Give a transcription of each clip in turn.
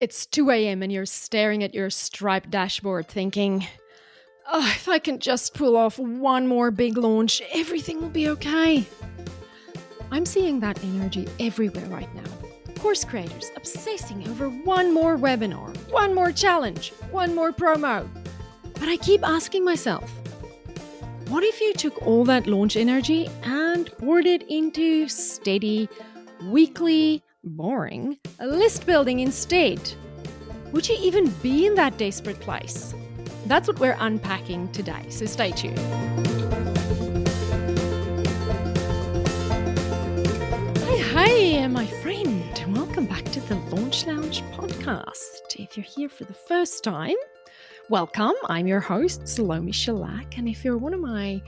It's 2 a.m. and you're staring at your Stripe dashboard thinking, oh, if I can just pull off one more big launch, everything will be okay. I'm seeing that energy everywhere right now. Course creators obsessing over one more webinar, one more challenge, one more promo. But I keep asking myself, what if you took all that launch energy and poured it into steady, weekly, boring list building instead? Would you even be in that desperate place? That's what we're unpacking today, so stay tuned. Hey, my friend. Welcome back to the Launch Lounge podcast. If you're here for the first time, welcome. I'm your host, Salome Shellac, and if you're one of my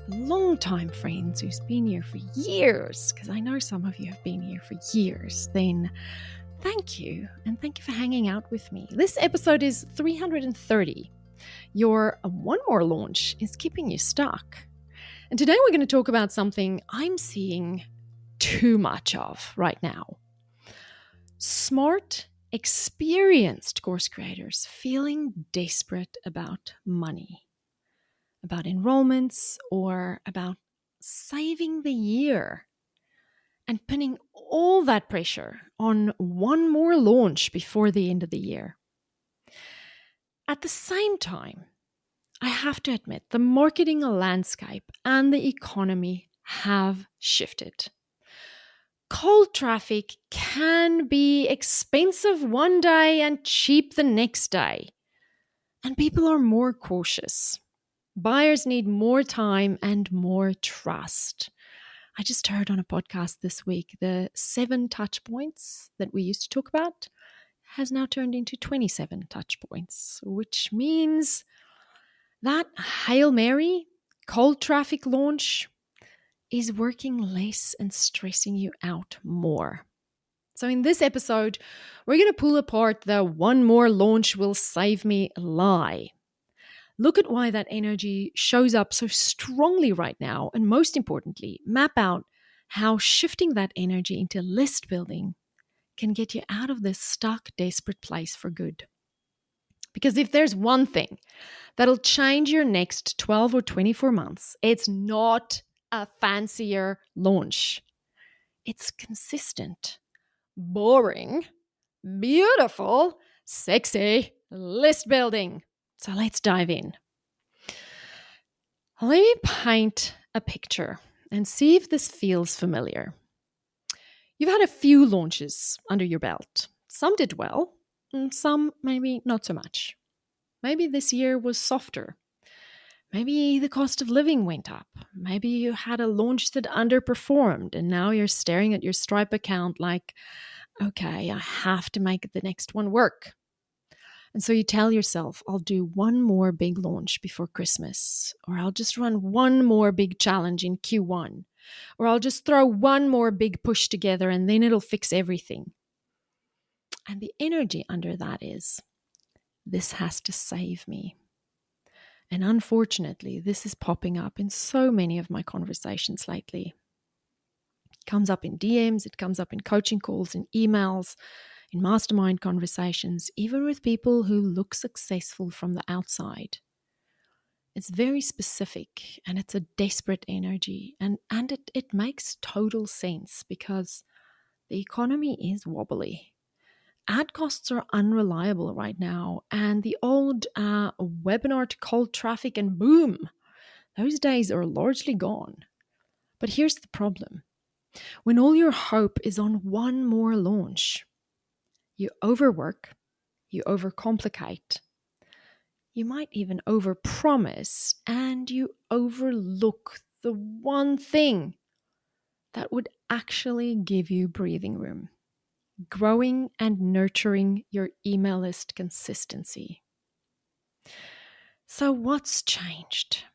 longtime friends who's been here for years, because I know some of you have been here for years, then thank you, and thank you for hanging out with me. This episode is 330. Your one more launch is keeping you stuck. And today we're going to talk about something I'm seeing too much of right now. Smart, experienced course creators feeling desperate about money, about enrollments, or about saving the year, and pinning all that pressure on one more launch before the end of the year. At the same time, I have to admit, the marketing landscape and the economy have shifted. Cold traffic can be expensive one day and cheap the next day. And people are more cautious. Buyers need more time and more trust. I just heard on a podcast this week, the 7 touch points that we used to talk about has now turned into 27 touch points, which means that Hail Mary, cold traffic launch is working less and stressing you out more. So in this episode, we're going to pull apart the one more launch will save me lie. Look at why that energy shows up so strongly right now, and most importantly, map out how shifting that energy into list building can get you out of this stuck, desperate place for good. Because if there's one thing that'll change your next 12 or 24 months, it's not a fancier launch. It's consistent, boring, beautiful, sexy list building. So let's dive in. Let me paint a picture and see if this feels familiar. You've had a few launches under your belt. Some did well, and some maybe not so much. Maybe this year was softer. Maybe the cost of living went up. Maybe you had a launch that underperformed and now you're staring at your Stripe account like, okay, I have to make the next one work. And so you tell yourself, I'll do one more big launch before Christmas, or I'll just run one more big challenge in Q1, or I'll just throw one more big push together and then it'll fix everything. And the energy under that is, this has to save me. And unfortunately, this is popping up in so many of my conversations lately. It comes up in DMs, it comes up in coaching calls, in emails, in mastermind conversations, even with people who look successful from the outside. It's very specific and it's a desperate energy. And it makes total sense because the economy is wobbly. Ad costs are unreliable right now, and the old webinar to cold traffic and boom, those days are largely gone. But here's the problem. When all your hope is on one more launch, you overwork, you overcomplicate, you might even overpromise, and you overlook the one thing that would actually give you breathing room. Growing and nurturing your email list consistency. So what's changed?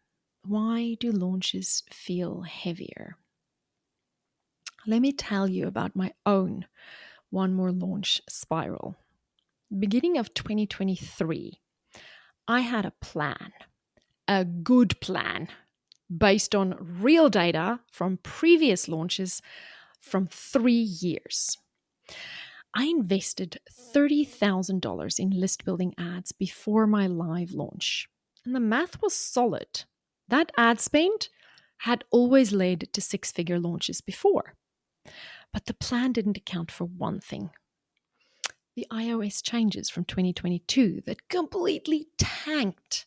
Why do launches feel heavier? Let me tell you about my own one more launch spiral. Beginning of 2023, I had a plan, a good plan, based on real data from previous launches from 3 years. I invested $30,000 in list building ads before my live launch. And the math was solid. That ad spend had always led to six-figure launches before. But the plan didn't account for one thing: the iOS changes from 2022 that completely tanked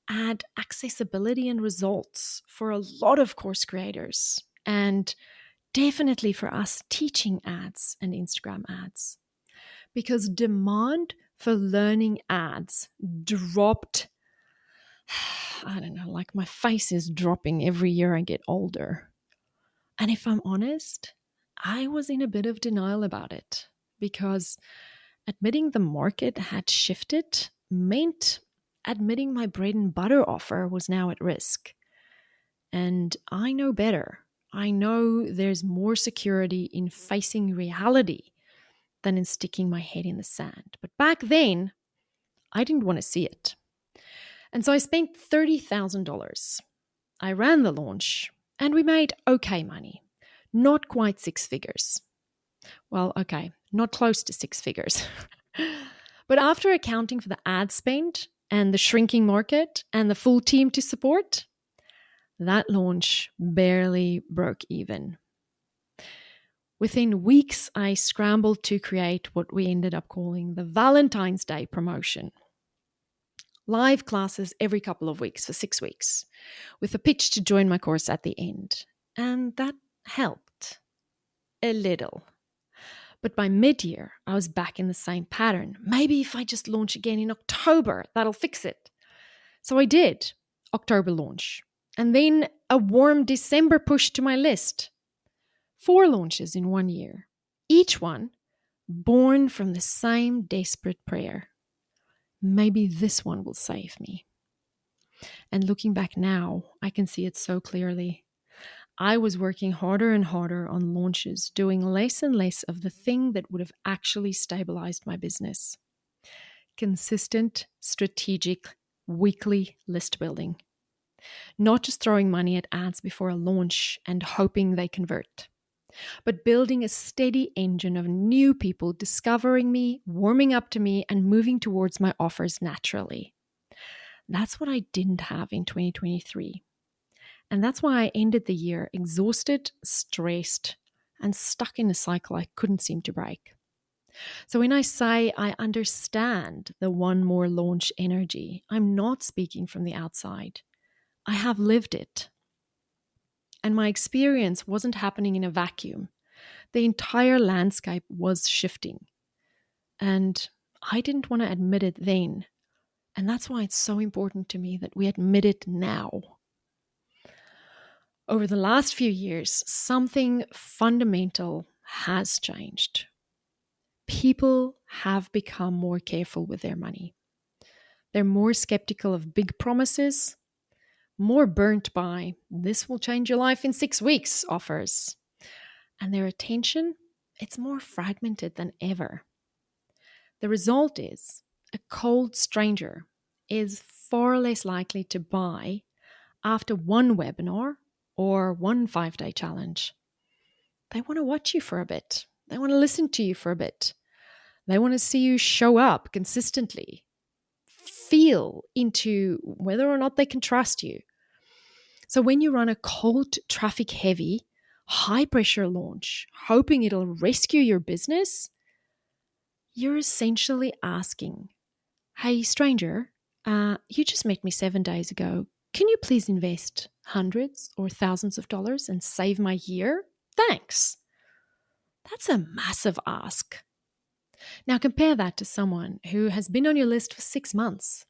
ad accessibility and results for a lot of course creators, and definitely for us teaching ads and Instagram ads. Because demand for learning ads dropped. I don't know, like my face is dropping every year I get older. And if I'm honest, I was in a bit of denial about it, because admitting the market had shifted meant admitting my bread and butter offer was now at risk. And I know better. I know there's more security in facing reality than in sticking my head in the sand. But back then, I didn't want to see it. And so I spent $30,000. I ran the launch and we made okay money. Not quite six figures. Well, okay, not close to six figures. But after accounting for the ad spend and the shrinking market and the full team to support, that launch barely broke even. Within weeks, I scrambled to create what we ended up calling the Valentine's Day promotion. Live classes every couple of weeks for 6 weeks, with a pitch to join my course at the end. And that helped a little. But by mid-year, I was back in the same pattern. Maybe if I just launch again in October, that'll fix it. So I did. October launch. And then a warm December push to my list. 4 launches in 1 year. Each one born from the same desperate prayer: maybe this one will save me. And looking back now, I can see it so clearly. I was working harder and harder on launches, doing less and less of the thing that would have actually stabilized my business. Consistent, strategic, weekly list building. Not just throwing money at ads before a launch and hoping they convert, but building a steady engine of new people discovering me, warming up to me, and moving towards my offers naturally. That's what I didn't have in 2023. And that's why I ended the year exhausted, stressed, and stuck in a cycle I couldn't seem to break. So when I say I understand the one more launch energy, I'm not speaking from the outside. I have lived it. And my experience wasn't happening in a vacuum. The entire landscape was shifting. And I didn't want to admit it then. And that's why it's so important to me that we admit it now. Over the last few years, something fundamental has changed. People have become more careful with their money. They're more skeptical of big promises, more burnt by "this will change your life in 6 weeks" offers. And their attention, it's more fragmented than ever. The result is a cold stranger is far less likely to buy after one webinar or one 5-day challenge. They want to watch you for a bit. They want to listen to you for a bit. They want to see you show up consistently, feel into whether or not they can trust you. So when you run a cold, traffic heavy, high pressure launch, hoping it'll rescue your business, you're essentially asking, "Hey, stranger, you just met me 7 days ago. Can you please invest hundreds or thousands of dollars and save my year? Thanks." That's a massive ask. Now compare that to someone who has been on your list for 6 months,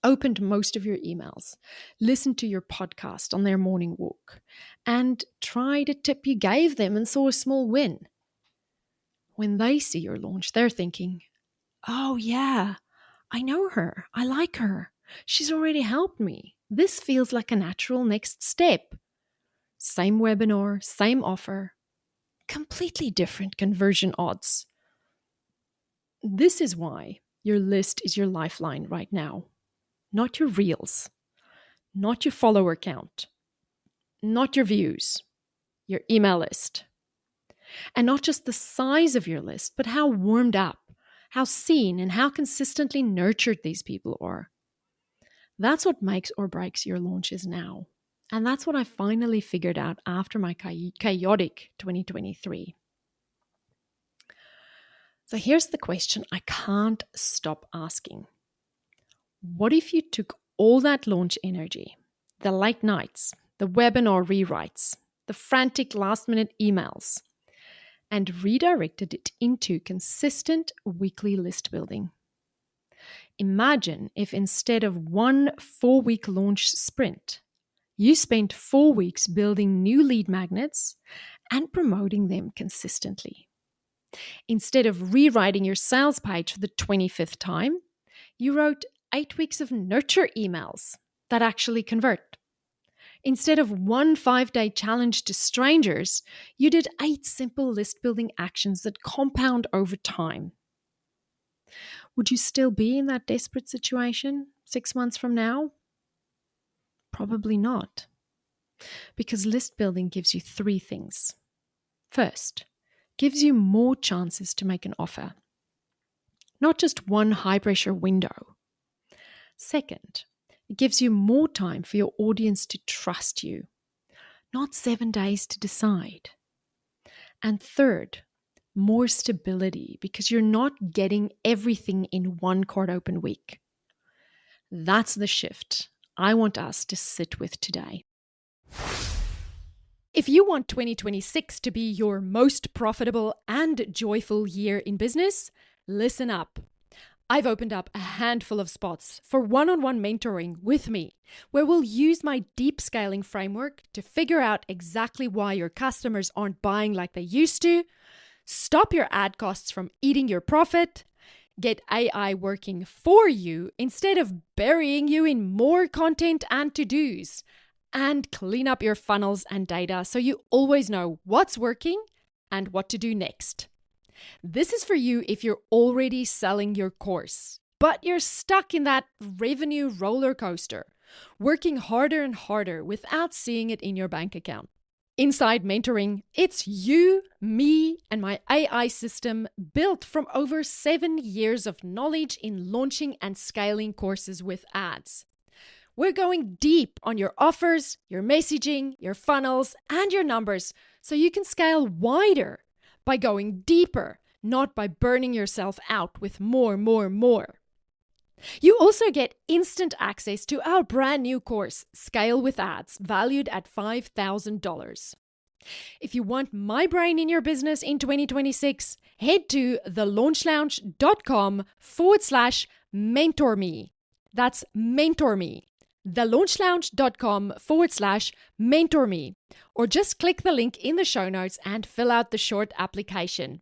opened most of your emails, listened to your podcast on their morning walk, and tried a tip you gave them and saw a small win. When they see your launch, they're thinking, "Oh yeah, I know her. I like her. She's already helped me. This feels like a natural next step." Same webinar, same offer, completely different conversion odds. This is why your list is your lifeline right now. Not your reels, not your follower count, not your views, your email list. And not just the size of your list, but how warmed up, how seen, and how consistently nurtured these people are. That's what makes or breaks your launches now. And that's what I finally figured out after my chaotic 2023. So here's the question I can't stop asking. What if you took all that launch energy, the late nights, the webinar rewrites, the frantic last-minute emails, and redirected it into consistent weekly list building? Imagine if instead of one 4-week launch sprint, you spent 4 weeks building new lead magnets and promoting them consistently. Instead of rewriting your sales page for the 25th time, you wrote 8 weeks of nurture emails that actually convert. Instead of one 5-day challenge to strangers, you did 8 simple list building actions that compound over time. Would you still be in that desperate situation 6 months from now? Probably not. Because list building gives you 3 things. First, gives you more chances to make an offer, not just one high-pressure window. Second, it gives you more time for your audience to trust you, not 7 days to decide. And third, more stability because you're not getting everything in one card open week. That's the shift I want us to sit with today. If you want 2026 to be your most profitable and joyful year in business, listen up. I've opened up a handful of spots for one-on-one mentoring with me, where we'll use my deep scaling framework to figure out exactly why your customers aren't buying like they used to, stop your ad costs from eating your profit, get AI working for you instead of burying you in more content and to-dos, and clean up your funnels and data so you always know what's working and what to do next. This is for you if you're already selling your course, but you're stuck in that revenue roller coaster, working harder and harder without seeing it in your bank account. Inside Mentoring, it's you, me, and my AI system built from over 7 years of knowledge in launching and scaling courses with ads. We're going deep on your offers, your messaging, your funnels, and your numbers so you can scale wider by going deeper, not by burning yourself out with more. You also get instant access to our brand new course, Scale with Ads, valued at $5,000. If you want my brain in your business in 2026, head to thelaunchlounge.com/mentorme. That's mentor me. thelaunchlounge.com/mentorme, or just click the link in the show notes and fill out the short application.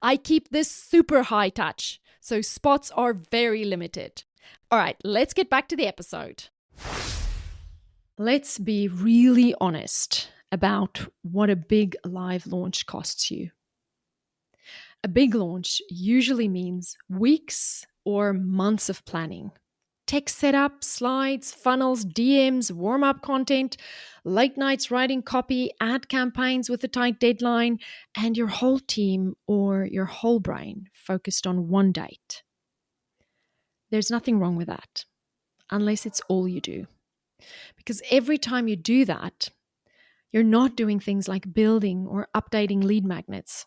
I keep this super high touch, so spots are very limited. All right, let's get back to the episode. Let's be really honest about what a big live launch costs you. A big launch usually means weeks or months of planning. Tech setup, slides, funnels, DMs, warm-up content, late nights writing copy, ad campaigns with a tight deadline, and your whole team or your whole brain focused on one date. There's nothing wrong with that, unless it's all you do. Because every time you do that, you're not doing things like building or updating lead magnets,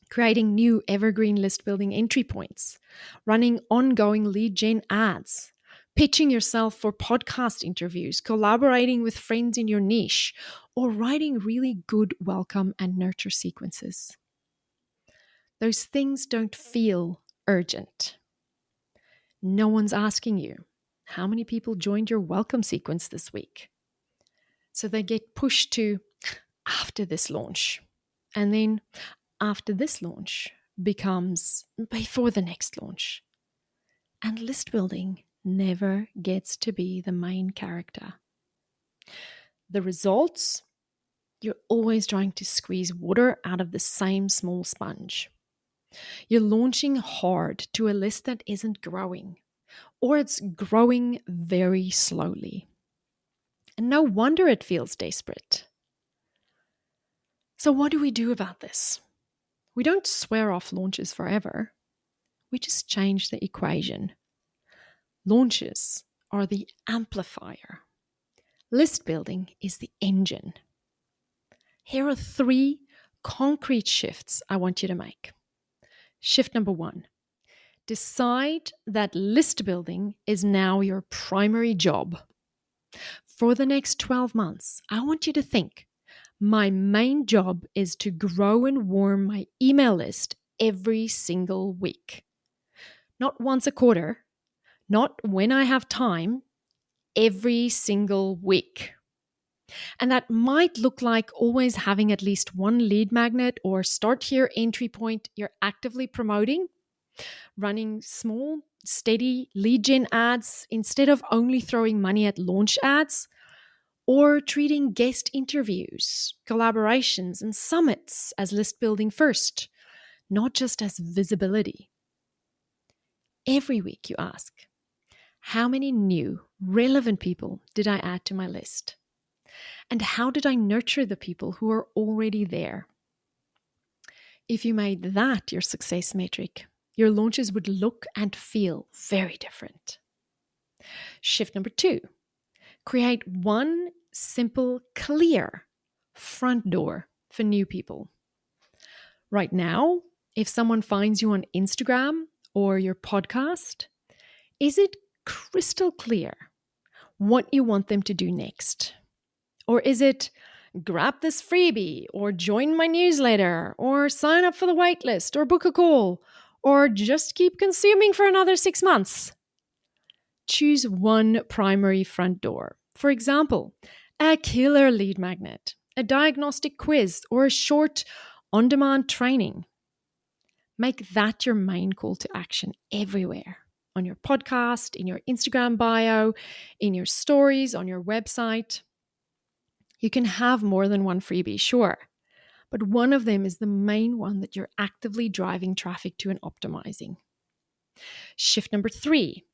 creating new evergreen list building entry points, running ongoing lead gen ads, pitching yourself for podcast interviews, collaborating with friends in your niche, or writing really good welcome and nurture sequences. Those things don't feel urgent. No one's asking you, how many people joined your welcome sequence this week? So they get pushed to after this launch. And then after this launch becomes before the next launch. And list building never gets to be the main character. The results, you're always trying to squeeze water out of the same small sponge. You're launching hard to a list that isn't growing, or it's growing very slowly. And no wonder it feels desperate. So what do we do about this? We don't swear off launches forever. We just change the equation. Launches are the amplifier. List building is the engine. Here are 3 concrete shifts I want you to make. Shift number 1. Decide that list building is now your primary job. For the next 12 months, I want you to think, my main job is to grow and warm my email list every single week. Not once a quarter, not when I have time, every single week. And that might look like always having at least one lead magnet or start here entry point you're actively promoting, running small, steady lead gen ads instead of only throwing money at launch ads, or treating guest interviews, collaborations, and summits as list building first, not just as visibility. Every week you ask, how many new, relevant people did I add to my list? And how did I nurture the people who are already there? If you made that your success metric, your launches would look and feel very different. Shift number 2, create one simple, clear front door for new people. Right now, if someone finds you on Instagram or your podcast, is it crystal clear what you want them to do next? Or is it grab this freebie or join my newsletter or sign up for the waitlist or book a call or just keep consuming for another 6 months? Choose one primary front door. For example, a killer lead magnet, a diagnostic quiz, or a short on-demand training. Make that your main call to action everywhere. On your podcast, in your Instagram bio, in your stories, on your website. You can have more than one freebie, sure, but one of them is the main one that you're actively driving traffic to and optimizing. Shift number 3,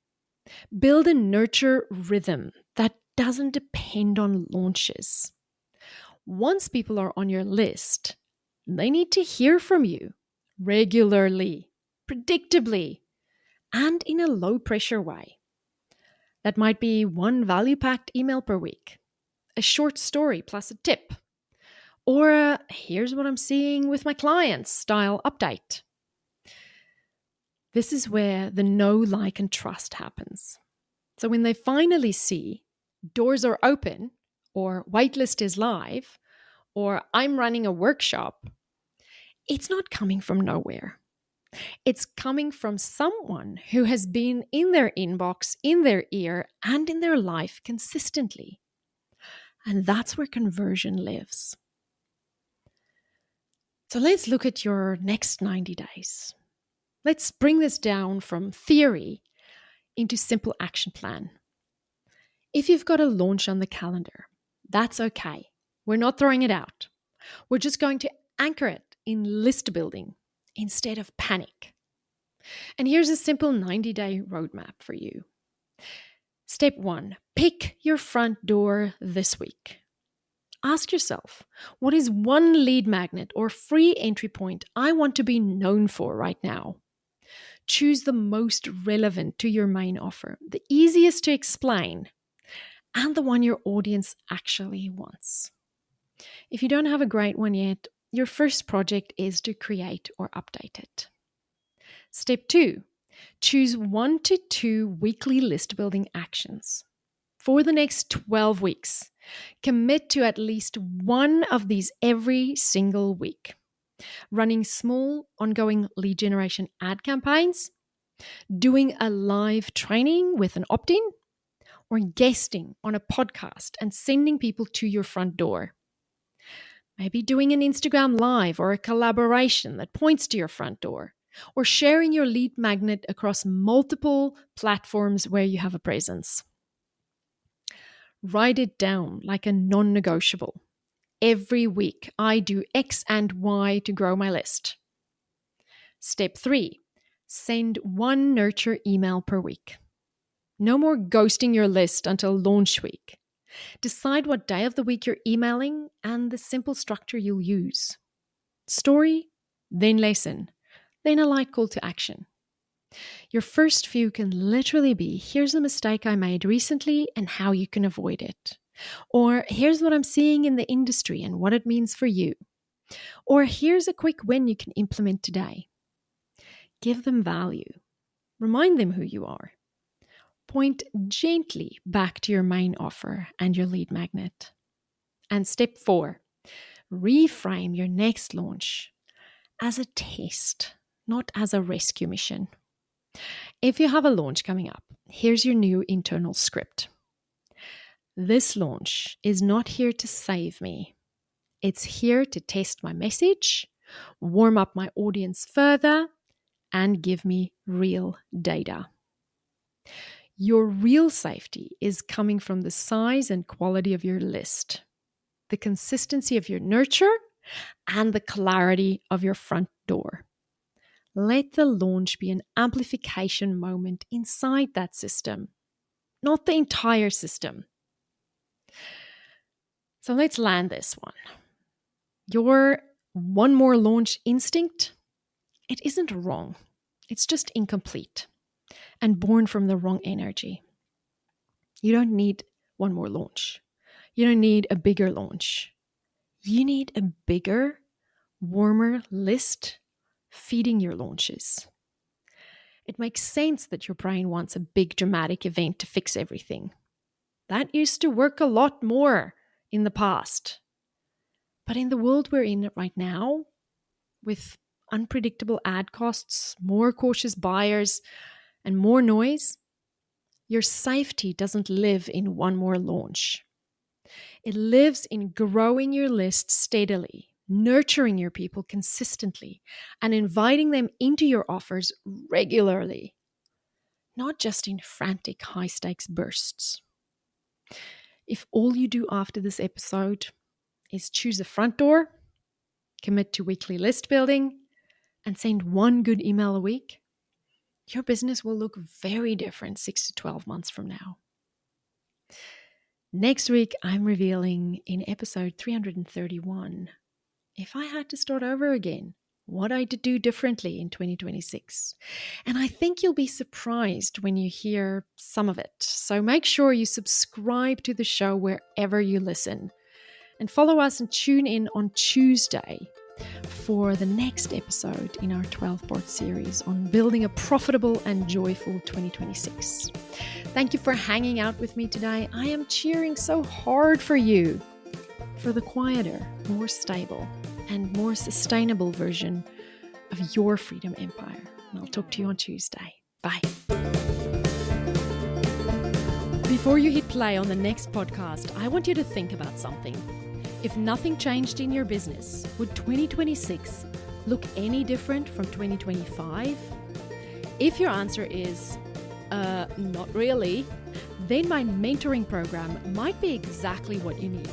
build a nurture rhythm that doesn't depend on launches. Once people are on your list, they need to hear from you regularly, predictably, and in a low-pressure way. That might be one value-packed email per week, a short story plus a tip, or a here's what I'm seeing with my clients style update. This is where the know, like, and trust happens. So when they finally see doors are open, or waitlist is live, or I'm running a workshop, it's not coming from nowhere. It's coming from someone who has been in their inbox, in their ear, and in their life consistently. And that's where conversion lives. So let's look at your next 90 days. Let's bring this down from theory into simple action plan. If you've got a launch on the calendar, that's okay. We're not throwing it out. We're just going to anchor it in list building instead of panic. And here's a simple 90-day roadmap for you. Step 1, pick your front door this week. Ask yourself, what is one lead magnet or free entry point I want to be known for right now? Choose the most relevant to your main offer, the easiest to explain, and the one your audience actually wants. If you don't have a great one yet, your first project is to create or update it. Step 2, choose 1 to 2 weekly list building actions. For the next 12 weeks, commit to at least one of these every single week. Running small, ongoing lead generation ad campaigns, doing a live training with an opt-in, or guesting on a podcast and sending people to your front door. Maybe doing an Instagram live or a collaboration that points to your front door, or sharing your lead magnet across multiple platforms where you have a presence. Write it down like a non-negotiable. Every week, I do X and Y to grow my list. Step 3, send 1 nurture email per week. No more ghosting your list until launch week. Decide what day of the week you're emailing and the simple structure you'll use. Story, then lesson, then a light call to action. Your first few can literally be, here's a mistake I made recently and how you can avoid it. Or here's what I'm seeing in the industry and what it means for you. Or here's a quick win you can implement today. Give them value. Remind them who you are. Point gently back to your main offer and your lead magnet. And step 4, reframe your next launch as a test, not as a rescue mission. If you have a launch coming up, here's your new internal script. This launch is not here to save me. It's here to test my message, warm up my audience further, and give me real data. Your real safety is coming from the size and quality of your list, the consistency of your nurture, and the clarity of your front door. Let the launch be an amplification moment inside that system, not the entire system. So let's land this one. Your one more launch instinct, it isn't wrong. It's just incomplete and born from the wrong energy. You don't need one more launch. You don't need a bigger launch. You need a bigger, warmer list feeding your launches. It makes sense that your brain wants a big dramatic event to fix everything. That used to work a lot more in the past. But in the world we're in right now, with unpredictable ad costs, more cautious buyers, and more noise, your safety doesn't live in one more launch. It lives in growing your list steadily, nurturing your people consistently, and inviting them into your offers regularly, not just in frantic high-stakes bursts. If all you do after this episode is choose a front door, commit to weekly list building, and send one good email a week, your business will look very different 6 to 12 months from now. Next week, I'm revealing in episode 331, if I had to start over again, what I did do differently in 2026. And I think you'll be surprised when you hear some of it. So make sure you subscribe to the show wherever you listen. And follow us and tune in on Tuesday for the next episode in our 12-part series on building a profitable and joyful 2026. Thank you for hanging out with me today. I am cheering so hard for you, for the quieter, more stable, and more sustainable version of your freedom empire. And I'll talk to you on Tuesday. Bye. Before you hit play on the next podcast, I want you to think about something. If nothing changed in your business, would 2026 look any different from 2025? If your answer is, not really, then my mentoring program might be exactly what you need.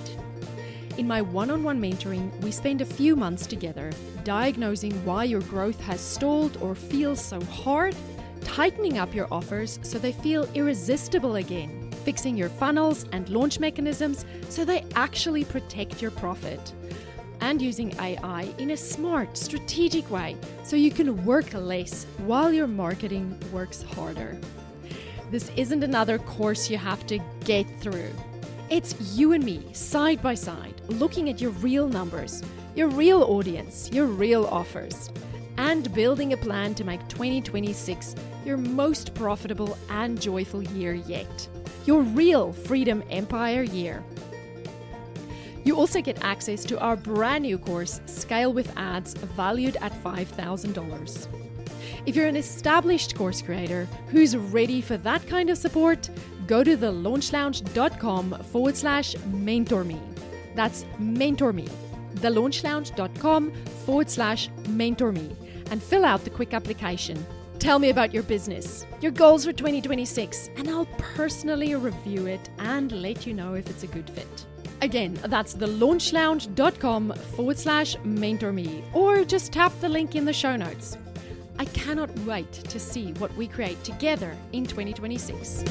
In my one-on-one mentoring, we spend a few months together diagnosing why your growth has stalled or feels so hard, tightening up your offers so they feel irresistible again, fixing your funnels and launch mechanisms so they actually protect your profit, and using AI in a smart, strategic way so you can work less while your marketing works harder. This isn't another course you have to get through. It's you and me, side by side, looking at your real numbers, your real audience, your real offers, and building a plan to make 2026 your most profitable and joyful year yet. Your real freedom empire year. You also get access to our brand new course, Scale with Ads, valued at $5,000. If you're an established course creator who's ready for that kind of support, go to thelaunchlounge.com/mentor me. That's mentor me. thelaunchlounge.com/mentor me and fill out the quick application. Tell me about your business, your goals for 2026, and I'll personally review it and let you know if it's a good fit. Again, that's thelaunchlounge.com/mentor me, or just tap the link in the show notes. I cannot wait to see what we create together in 2026.